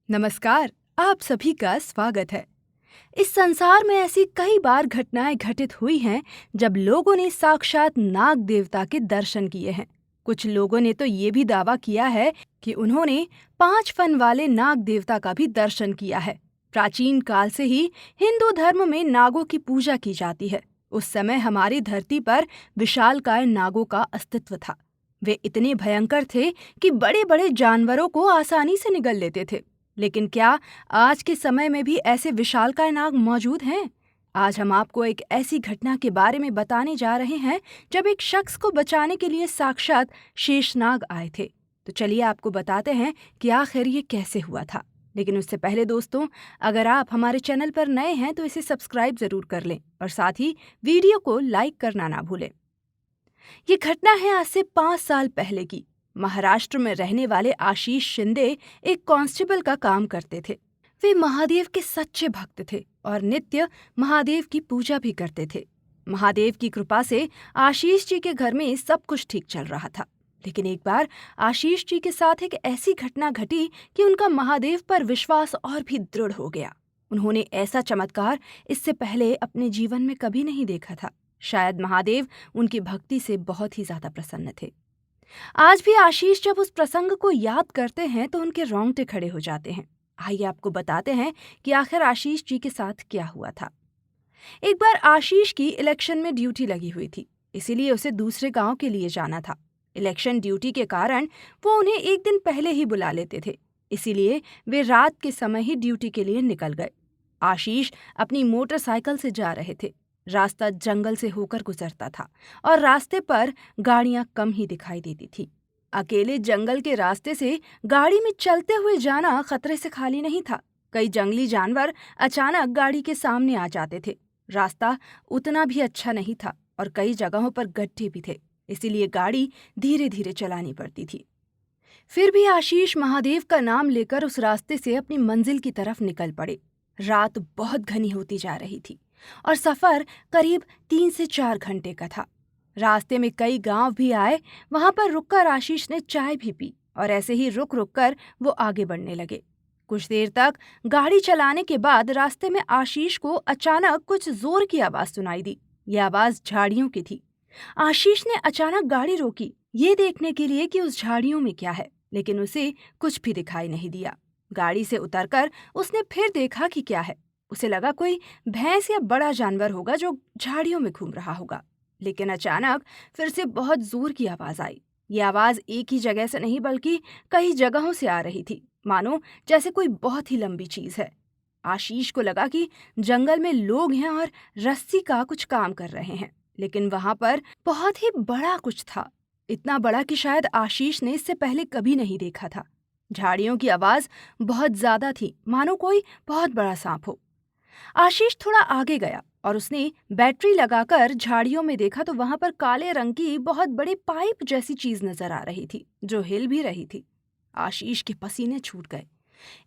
नमस्कार। आप सभी का स्वागत है। इस संसार में ऐसी कई बार घटनाएं घटित हुई हैं जब लोगों ने साक्षात नाग देवता के दर्शन किए हैं। कुछ लोगों ने तो ये भी दावा किया है कि उन्होंने 5 फन वाले नाग देवता का भी दर्शन किया है। प्राचीन काल से ही हिंदू धर्म में नागों की पूजा की जाती है। उस समय हमारी धरती पर विशालकाय नागों का अस्तित्व था। वे इतने भयंकर थे कि बड़े बड़े जानवरों को आसानी से निगल लेते थे। लेकिन क्या आज के समय में भी ऐसे विशालकाय नाग मौजूद हैं? आज हम आपको एक ऐसी घटना के बारे में बताने जा रहे हैं जब एक शख्स को बचाने के लिए साक्षात शेषनाग आए थे। तो चलिए आपको बताते हैं कि आखिर ये कैसे हुआ था। लेकिन उससे पहले दोस्तों, अगर आप हमारे चैनल पर नए हैं तो इसे सब्सक्राइब जरूर कर लें और साथ ही वीडियो को लाइक करना ना भूलें। ये घटना है आज से 5 साल पहले की। महाराष्ट्र में रहने वाले आशीष शिंदे एक कांस्टेबल का काम करते थे। वे महादेव के सच्चे भक्त थे और नित्य महादेव की पूजा भी करते थे। महादेव की कृपा से आशीष जी के घर में सब कुछ ठीक चल रहा था। लेकिन एक बार आशीष जी के साथ एक ऐसी घटना घटी कि उनका महादेव पर विश्वास और भी दृढ़ हो गया। उन्होंने ऐसा चमत्कार इससे पहले अपने जीवन में कभी नहीं देखा था। शायद महादेव उनकी भक्ति से बहुत ही ज्यादा प्रसन्न थे। आज भी आशीष जब उस प्रसंग को याद करते हैं तो उनके रोंगटे खड़े हो जाते हैं। आइए आपको बताते हैं कि आखिर आशीष जी के साथ क्या हुआ था। एक बार आशीष की इलेक्शन में ड्यूटी लगी हुई थी, इसीलिए उसे दूसरे गांव के लिए जाना था। इलेक्शन ड्यूटी के कारण वो उन्हें एक दिन पहले ही बुला लेते थे, इसीलिए वे रात के समय ही ड्यूटी के लिए निकल गए। आशीष अपनी मोटरसाइकिल से जा रहे थे। रास्ता जंगल से होकर गुजरता था और रास्ते पर गाड़ियां कम ही दिखाई देती थी। अकेले जंगल के रास्ते से गाड़ी में चलते हुए जाना खतरे से खाली नहीं था। कई जंगली जानवर अचानक गाड़ी के सामने आ जाते थे। रास्ता उतना भी अच्छा नहीं था और कई जगहों पर गड्ढे भी थे, इसीलिए गाड़ी धीरे धीरे चलानी पड़ती थी। फिर भी आशीष महादेव का नाम लेकर उस रास्ते से अपनी मंजिल की तरफ निकल पड़े। रात बहुत घनी होती जा रही थी और सफर करीब 3 से 4 घंटे का था। रास्ते में कई गांव भी आए। वहां पर रुककर आशीष ने चाय भी पी और ऐसे ही रुक रुक कर वो आगे बढ़ने लगे। कुछ देर तक गाड़ी चलाने के बाद रास्ते में आशीष को अचानक कुछ जोर की आवाज सुनाई दी। ये आवाज झाड़ियों की थी। आशीष ने अचानक गाड़ी रोकी, ये देखने के लिए कि उस झाड़ियों में क्या है, लेकिन उसे कुछ भी दिखाई नहीं दिया। गाड़ी से उतरकर उसने फिर देखा कि क्या है। उसे लगा कोई भैंस या बड़ा जानवर होगा जो झाड़ियों में घूम रहा होगा। लेकिन अचानक फिर से बहुत जोर की आवाज आई। ये आवाज एक ही जगह से नहीं बल्कि कई जगहों से आ रही थी, मानो जैसे कोई बहुत ही लंबी चीज है। आशीष को लगा कि जंगल में लोग हैं और रस्सी का कुछ काम कर रहे हैं, लेकिन वहां पर बहुत ही बड़ा कुछ था। इतना बड़ा कि शायद आशीष ने इससे पहले कभी नहीं देखा था। झाड़ियों की आवाज बहुत ज्यादा थी, मानो कोई बहुत बड़ा सांप हो। आशीष थोड़ा आगे गया और उसने बैटरी लगाकर झाड़ियों में देखा तो वहां पर काले रंग की बहुत बड़ी पाइप जैसी चीज नजर आ रही थी जो हिल भी रही थी। आशीष के पसीने छूट गए।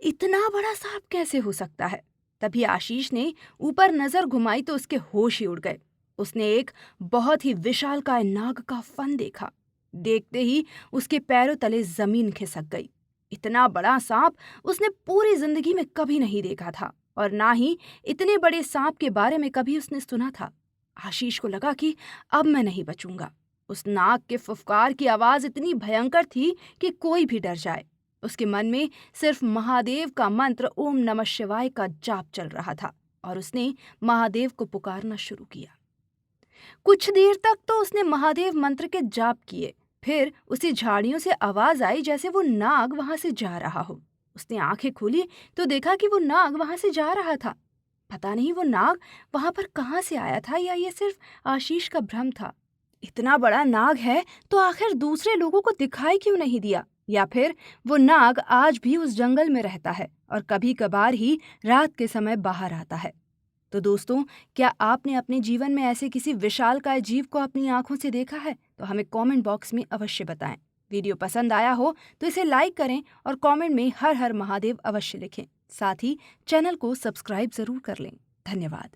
इतना बड़ा सांप कैसे हो सकता है? तभी आशीष ने ऊपर नजर घुमाई तो उसके होश ही उड़ गए। उसने एक बहुत ही विशालकाय नाग का फन देखा। देखते ही उसके पैरों तले जमीन खिसक गई। इतना बड़ा सांप उसने पूरी जिंदगी में कभी नहीं देखा था और ना ही इतने बड़े सांप के बारे में कभी उसने सुना था। आशीष को लगा कि अब मैं नहीं बचूंगा। उस नाग के फुफकार की आवाज इतनी भयंकर थी कि कोई भी डर जाए। उसके मन में सिर्फ महादेव का मंत्र ओम नमः शिवाय का जाप चल रहा था और उसने महादेव को पुकारना शुरू किया। कुछ देर तक तो उसने महादेव मंत्र के जाप किए। फिर उसे झाड़ियों से आवाज आई जैसे वो नाग वहां से जा रहा हो। उसने आंखें खोली तो देखा कि वो नाग वहां से जा रहा था। पता नहीं वो नाग वहां पर कहां से आया था या ये सिर्फ आशीष का भ्रम था। इतना बड़ा नाग है तो आखिर दूसरे लोगों को दिखाई क्यों नहीं दिया? या फिर वो नाग आज भी उस जंगल में रहता है और कभी कभार ही रात के समय बाहर आता है? तो दोस्तों, क्या आपने अपने जीवन में ऐसे किसी विशालकाय जीव को अपनी आंखों से देखा है? तो हमें कमेंट बॉक्स में अवश्य बताएं। वीडियो पसंद आया हो तो इसे लाइक करें और कमेंट में हर हर महादेव अवश्य लिखें। साथ ही चैनल को सब्सक्राइब जरूर कर लें। धन्यवाद।